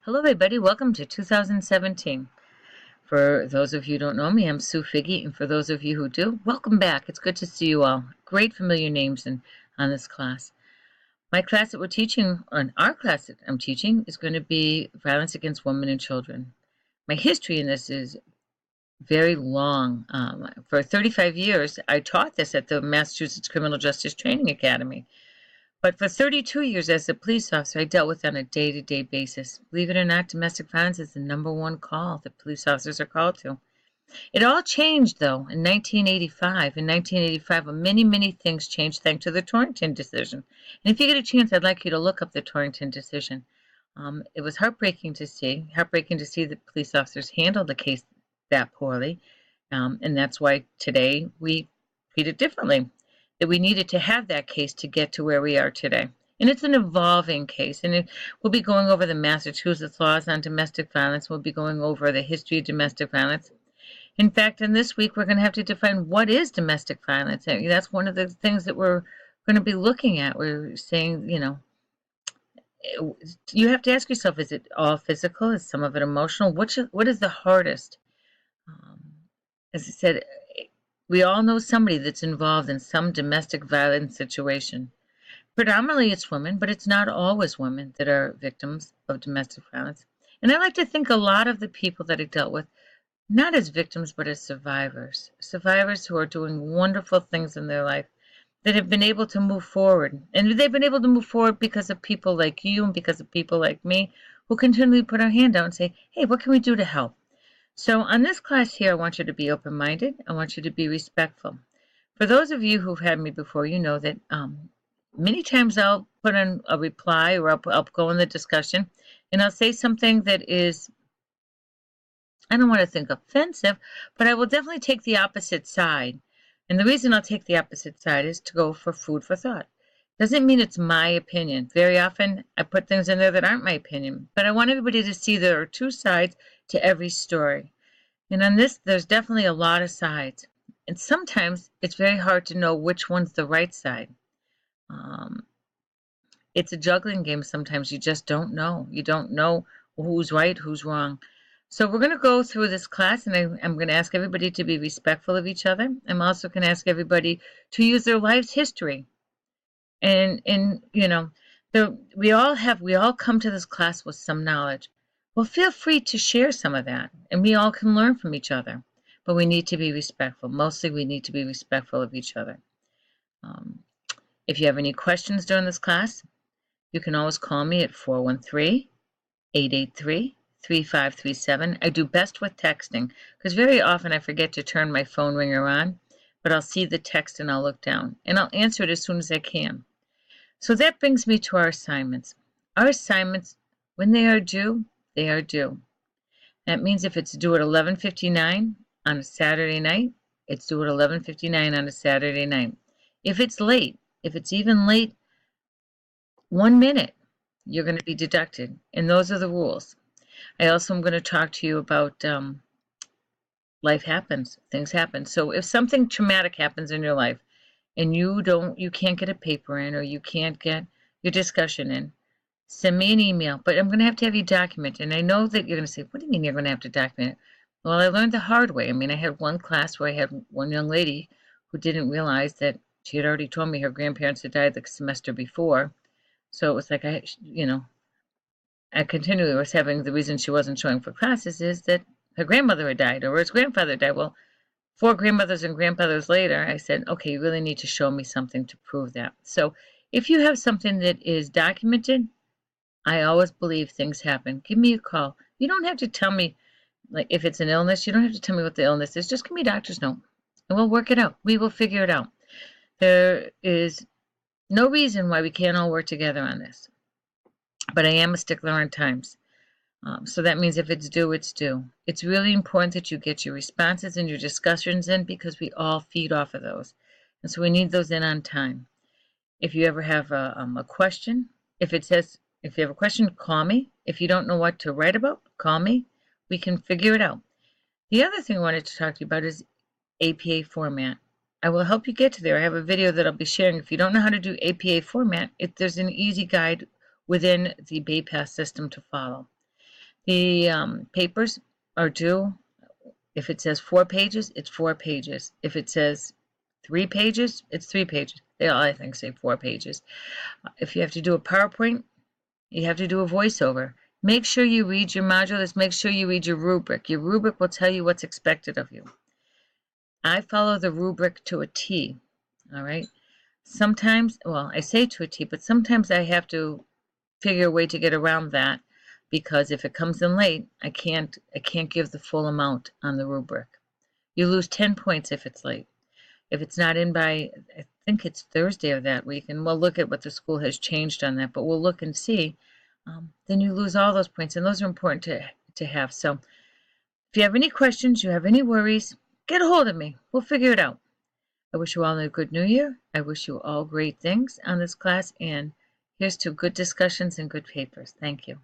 Hello, everybody. Welcome to 2017. For those of you who don't know me, I'm Sue Figge, and for those of you who do, welcome back. It's good to see you all. Great familiar names on this class. My class that we're teaching, or our class that I'm teaching, is going to be violence against women and children. My history in this is very long. For 35 years, I taught this at the Massachusetts Criminal Justice Training Academy. But for 32 years as a police officer, I dealt with on a day-to-day basis. Believe it or not, domestic violence is the #1 call that police officers are called to. It all changed, though, in 1985. In 1985, many, many things changed thanks to the Torrington decision. And if you get a chance, I'd like you to look up the Torrington decision. It was heartbreaking to see that police officers handled the case that poorly. And that's why today we treat it differently, that we needed to have that case to get to where we are today. And it's an evolving case, and we'll be going over the Massachusetts laws on domestic violence. We'll be going over the history of domestic violence. In fact, in this week, we're going to have to define what is domestic violence. That's one of the things that we're going to be looking at. We're saying, you have to ask yourself, is it all physical? Is some of it emotional? What is the hardest? Um, as I said, we all know somebody that's involved in some domestic violence situation. Predominantly it's women, but it's not always women that are victims of domestic violence. And I like to think a lot of the people that I dealt with, not as victims, but as survivors. Survivors who are doing wonderful things in their life, that have been able to move forward. And they've been able to move forward because of people like you and because of people like me who continually put our hand out and say, hey, what can we do to help? So on this class here, I want you to be open-minded. I want you to be respectful. For those of you who've had me before, you know that many times I'll put in a reply, or I'll go in the discussion and I'll say something that is, I don't want to think offensive, but I will definitely take the opposite side. And the reason I'll take the opposite side is to go for food for thought. Doesn't mean it's my opinion. Very often I put things in there that aren't my opinion, but I want everybody to see there are two sides to every story. And on this, there's definitely a lot of sides. And sometimes it's very hard to know which one's the right side. Um, it's a juggling game sometimes. You just don't know. You don't know who's right, who's wrong. So we're going to go through this class, and I'm going to ask everybody to be respectful of each other. I'm also going to ask everybody to use their life's history. And we all come to this class with some knowledge. Well, feel free to share some of that, and we all can learn from each other. But we need to be respectful. Mostly, we need to be respectful of each other. Um, if you have any questions during this class, you can always call me at 413-883-3537. I do best with texting because very often I forget to turn my phone ringer on, but I'll see the text and I'll look down and I'll answer it as soon as I can. So that brings me to our assignments. Our assignments, when they are due, they are due. That means if it's due at 11:59 on a Saturday night, it's due at 11:59 on a Saturday night. If it's late, if it's even late 1 minute, you're going to be deducted. And those are the rules. I also am going to talk to you about life happens, things happen. So if something traumatic happens in your life and you can't get a paper in or you can't get your discussion in, send me an email. But I'm going to have you document it. And I know that you're going to say, what do you mean you're going to have to document it? Well, I learned the hard way. I mean, I had one class where I had one young lady who didn't realize that she had already told me her grandparents had died the semester before. So it was like I continually was having, the reason she wasn't showing for classes is that her grandmother had died or his grandfather died. Well, 4 grandmothers and grandfathers later, I said, okay, you really need to show me something to prove that. So if you have something that is documented, I always believe things happen. Give me a call. You don't have to tell me, like if it's an illness, you don't have to tell me what the illness is. Just give me a doctor's note and we'll work it out. We will figure it out. There is no reason why we can't all work together on this. But I am a stickler on times. So that means if it's due, it's due. It's really important that you get your responses and your discussions in because we all feed off of those. And so we need those in on time. If you ever have a question, if you have a question, call me. If you don't know what to write about, call me. We can figure it out. The other thing I wanted to talk to you about is APA format. I will help you get to there. I have a video that I'll be sharing. If you don't know how to do APA format, there's an easy guide within the BayPass system to follow. The papers are due. If it says 4 pages, it's 4 pages. If it says 3 pages, it's 3 pages. They all, I think, say 4 pages. If you have to do a PowerPoint, you have to do a voiceover. Make sure you read your modulus. Make sure you read your rubric. Your rubric will tell you what's expected of you. I follow the rubric to a T, all right? Sometimes, well, I say to a T, but sometimes I have to figure a way to get around that because if it comes in late, I can't give the full amount on the rubric. You lose 10 points if it's late. If it's not in by, I think it's Thursday of that week, and we'll look at what the school has changed on that, but we'll look and see, then you lose all those points, and those are important to have. So if you have any questions, you have any worries, get a hold of me. We'll figure it out. I wish you all a good new year. I wish you all great things on this class, and here's to good discussions and good papers. Thank you.